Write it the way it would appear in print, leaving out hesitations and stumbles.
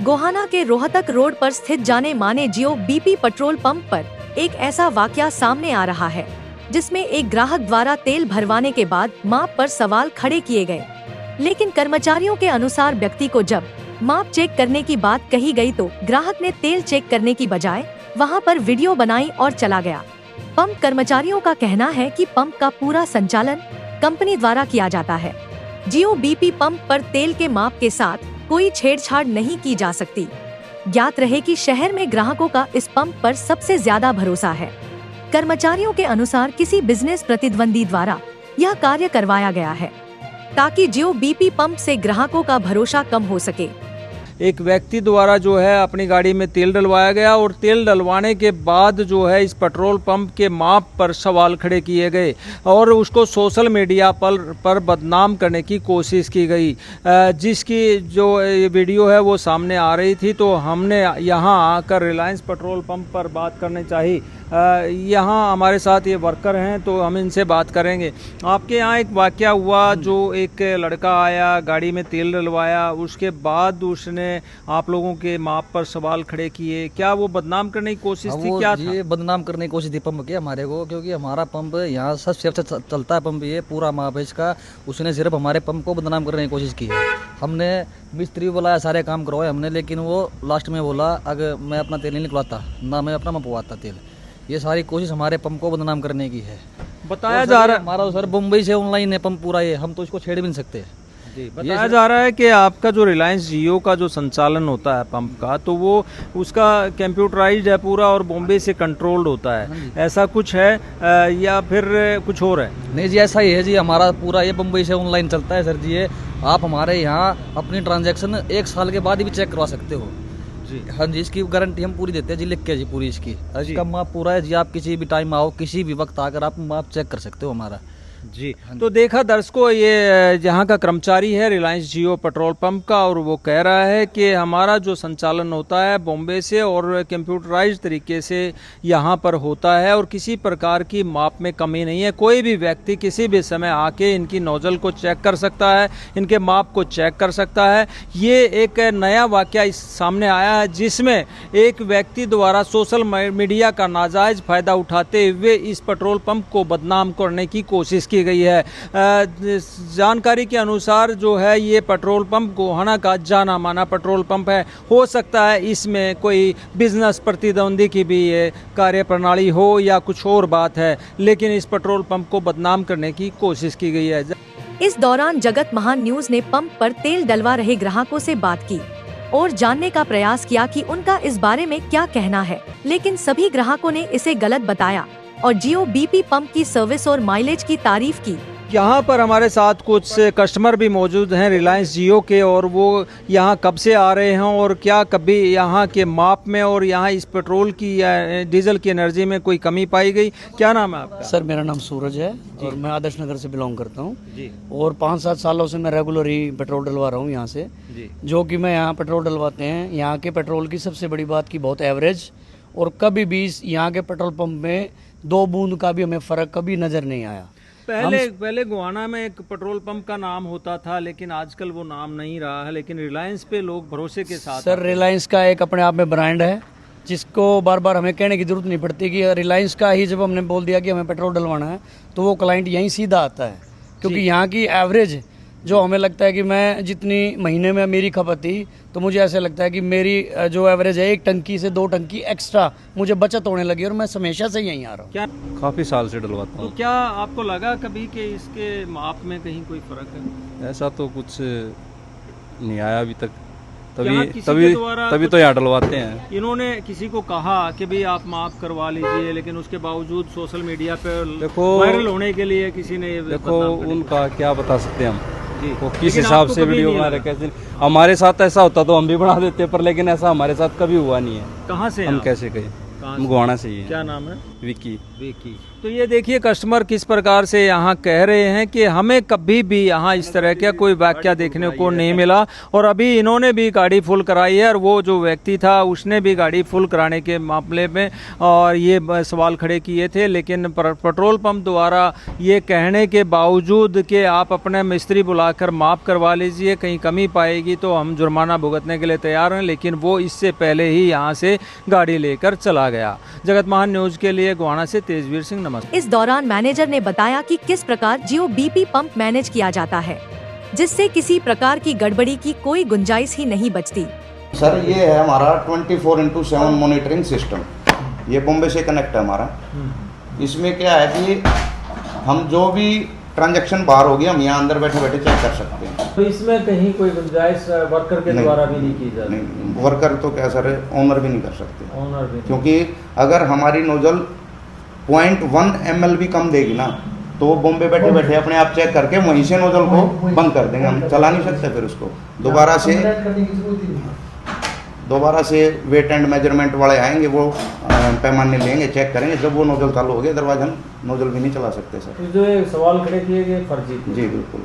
गोहाना के रोहतक रोड पर स्थित जाने माने जियो बीपी पेट्रोल पंप पर एक ऐसा वाकया सामने आ रहा है जिसमें एक ग्राहक द्वारा तेल भरवाने के बाद माप पर सवाल खड़े किए गए। लेकिन कर्मचारियों के अनुसार व्यक्ति को जब माप चेक करने की बात कही गई तो ग्राहक ने तेल चेक करने की बजाय वहां पर वीडियो बनाई और चला गया। पंप कर्मचारियों का कहना है कि पंप का पूरा संचालन कंपनी द्वारा किया जाता है। जियो बीपी पंप पर तेल के माप के साथ कोई छेड़छाड़ नहीं की जा सकती। ज्ञात रहे कि शहर में ग्राहकों का इस पंप पर सबसे ज्यादा भरोसा है। कर्मचारियों के अनुसार किसी बिजनेस प्रतिद्वंदी द्वारा यह कार्य करवाया गया है ताकि जियो बीपी पंप से ग्राहकों का भरोसा कम हो सके। एक व्यक्ति द्वारा जो है अपनी गाड़ी में तेल डलवाया गया और तेल डलवाने के बाद जो है इस पेट्रोल पंप के माप पर सवाल खड़े किए गए और उसको सोशल मीडिया पर बदनाम करने की कोशिश की गई। जिसकी जो वीडियो है वो सामने आ रही थी, तो हमने यहाँ आकर रिलायंस पेट्रोल पंप पर बात करनी चाहिए। यहाँ हमारे साथ ये वर्कर हैं तो हम इनसे बात करेंगे। आपके यहाँ एक वाकया हुआ, जो एक लड़का आया, गाड़ी में तेल डलवाया, उसके बाद उसने आप लोगों के माप पर सवाल खड़े किए। क्या वो बदनाम करने की कोशिश थी? क्या था? ये बदनाम करने की कोशिश थी पंप की हमारे को, क्योंकि हमारा पंप यहाँ सबसे अच्छा चलता है पंप, ये पूरा माप है इसका। उसने सिर्फ हमारे पंप को बदनाम करने की कोशिश की है। हमने मिस्त्री बुलाया, सारे काम करवाए हमने, लेकिन वो लास्ट में बोला अगर मैं अपना तेल नहीं निकलवाता ना मैं अपना मपवाता तेल। ये सारी कोशिश हमारे पंप को बदनाम करने की है। बताया जा रहा है हमारा सर मुंबई से ऑनलाइन है पंप पूरा, ये हम तो इसको छेड़ भी नहीं सकते। जी, बताया जा रहा है कि आपका जो रिलायंस जियो का जो संचालन होता है पंप का, तो वो उसका कंप्यूटराइज्ड है पूरा और बॉम्बे से कंट्रोल्ड होता है, ऐसा कुछ है या फिर कुछ और है? नहीं जी, ऐसा ही है जी, हमारा पूरा ये बम्बई से ऑनलाइन चलता है सर जी। ये आप हमारे यहाँ अपनी ट्रांजैक्शन 1 साल के बाद भी चेक करवा सकते हो जी। हाँ जी, इसकी गारंटी हम पूरी देते हैं जी, लिख के जी पूरी इसकी। इसका माप पूरा है जी, आप किसी भी टाइम आओ, किसी भी वक्त आकर आप माप चेक कर सकते हो हमारा जी। तो देखा दर्शकों, ये यहाँ का कर्मचारी है रिलायंस जियो पेट्रोल पंप का, और वो कह रहा है कि हमारा जो संचालन होता है बॉम्बे से और कंप्यूटराइज्ड तरीके से यहाँ पर होता है और किसी प्रकार की माप में कमी नहीं है। कोई भी व्यक्ति किसी भी समय आके इनकी नोजल को चेक कर सकता है, इनके माप को चेक कर सकता है। ये एक नया वाकया इस सामने आया है जिसमें एक व्यक्ति द्वारा सोशल मीडिया का नाजायज़ फ़ायदा उठाते हुए इस पेट्रोल पंप को बदनाम करने की कोशिश की गई है। जानकारी के अनुसार जो है ये पेट्रोल पंप गोहाना का जाना माना पेट्रोल पंप है। हो सकता है इसमें कोई बिजनेस प्रतिद्वंदी की भी ये कार्य प्रणाली हो या कुछ और बात है, लेकिन इस पेट्रोल पंप को बदनाम करने की कोशिश की गई है। इस दौरान जगत महान न्यूज ने पंप पर तेल डलवा रहे ग्राहकों से बात की और जानने का प्रयास किया कि उनका इस बारे में क्या कहना है, लेकिन सभी ग्राहकों ने इसे गलत बताया और जियो बीपी पंप की सर्विस और माइलेज की तारीफ की। यहाँ पर हमारे साथ कुछ कस्टमर भी मौजूद हैं रिलायंस जियो के, और वो यहाँ कब से आ रहे हैं और क्या कभी यहाँ के माप में और यहाँ इस पेट्रोल की या डीजल की एनर्जी में कोई कमी पाई गई? क्या नाम है आपका? सर मेरा नाम सूरज है और मैं आदर्श नगर से बिलोंग करता हूँ और 5-7 सालों से मैं रेगुलर ही पेट्रोल डलवा रहा हूँ यहाँ से। जो कि मैं यहाँ पेट्रोल डलवाते हैं, यहाँ के पेट्रोल की सबसे बड़ी बात की बहुत एवरेज, और कभी भी यहाँ के पेट्रोल पंप में 2 बूंद का भी हमें फ़र्क कभी नज़र नहीं आया। पहले गोहाना में एक पेट्रोल पंप का नाम होता था, लेकिन आजकल वो नाम नहीं रहा है, लेकिन रिलायंस पे लोग भरोसे के साथ। सर रिलायंस का एक अपने आप में ब्रांड है जिसको बार बार हमें कहने की जरूरत नहीं पड़ती कि रिलायंस का ही जब हमने बोल दिया कि हमें पेट्रोल डलवाना है तो वो क्लाइंट यहीं सीधा आता है, क्योंकि यहाँ की एवरेज जो हमें लगता है कि मैं जितनी महीने में मेरी खपत थी, तो मुझे ऐसा लगता है कि मेरी जो एवरेज है 1 टंकी से 2 टंकी एक्स्ट्रा मुझे बचत होने लगी और मैं हमेशा से यहीं आ रहा हूँ। क्या काफ़ी साल से डलवाता हूँ। तो क्या आपको लगा कभी कि इसके माप में कहीं कोई फर्क है? ऐसा तो कुछ नहीं आया अभी तक, तभी तो यहाँ डलवाते हैं। इन्होंने किसी को कहा कि भाई आप माफ करवा लीजिए, लेकिन उसके बावजूद सोशल मीडिया पे वायरल होने के लिए किसी ने देखो उनका क्या बता सकते हैं हम, वो किस हिसाब से वीडियो बना रहे, कैसे। हमारे साथ ऐसा होता तो हम भी बना देते, पर लेकिन ऐसा हमारे साथ कभी हुआ नहीं है। कहाँ से हम कैसे कहें? हम गोहाना से ही हैं। क्या नाम है? विकी। विकी। तो ये देखिए कस्टमर किस प्रकार से यहाँ कह रहे हैं कि हमें कभी भी यहाँ इस तरह का कोई वाकया देखने को नहीं मिला, और अभी इन्होंने भी गाड़ी फुल कराई है और वो जो व्यक्ति था उसने भी गाड़ी फुल कराने के मामले में और ये सवाल खड़े किए थे। लेकिन पेट्रोल पंप द्वारा ये कहने के बावजूद कि आप अपने मिस्त्री बुलाकर माफ़ करवा लीजिए, कहीं कमी पाएगी तो हम जुर्माना भुगतने के लिए तैयार हैं, लेकिन वो इससे पहले ही यहाँ से गाड़ी लेकर चला गया। जगत महान न्यूज़ के लिए गोहाना से तेजवीर सिंह, नमस्कार। इस दौरान मैनेजर ने बताया कि किस प्रकार जियो बीपी पंप मैनेज किया जाता है, जिससे किसी प्रकार की गड़बड़ी की कोई गुंजाइश ही नहीं बचती। सर ये है हमारा 24/7 मॉनिटरिंग सिस्टम, ये बॉम्बे से कनेक्ट है हमारा। इसमें क्या है कि हम जो भी ट्रांजैक्शन बाहर होगी हम यहाँ अंदर बैठे बैठे चेक कर सकते हैं। तो इसमें कहीं कोई गुंजाइश वर्कर के द्वारा भी नहीं की जाती? नहीं, वर्कर तो क्या सर, ओनर भी नहीं कर सकते। ओनर भी, क्योंकि अगर हमारी नोजल 0.1 ml भी कम देगी ना तो वो बॉम्बे बैठे बैठे अपने आप चेक करके वहीं से नोजल को बंद कर देंगे, हम चला नहीं सकते। फिर उसको दोबारा से वेट एंड मेजरमेंट वाले आएंगे, वो पैमाने लेंगे, चेक करेंगे, जब वो नोजल चालू हो गया अदरवाइज हम नोजल भी नहीं चला सकते सर। जो सवाल खड़े किए गए फर्जी। जी बिल्कुल।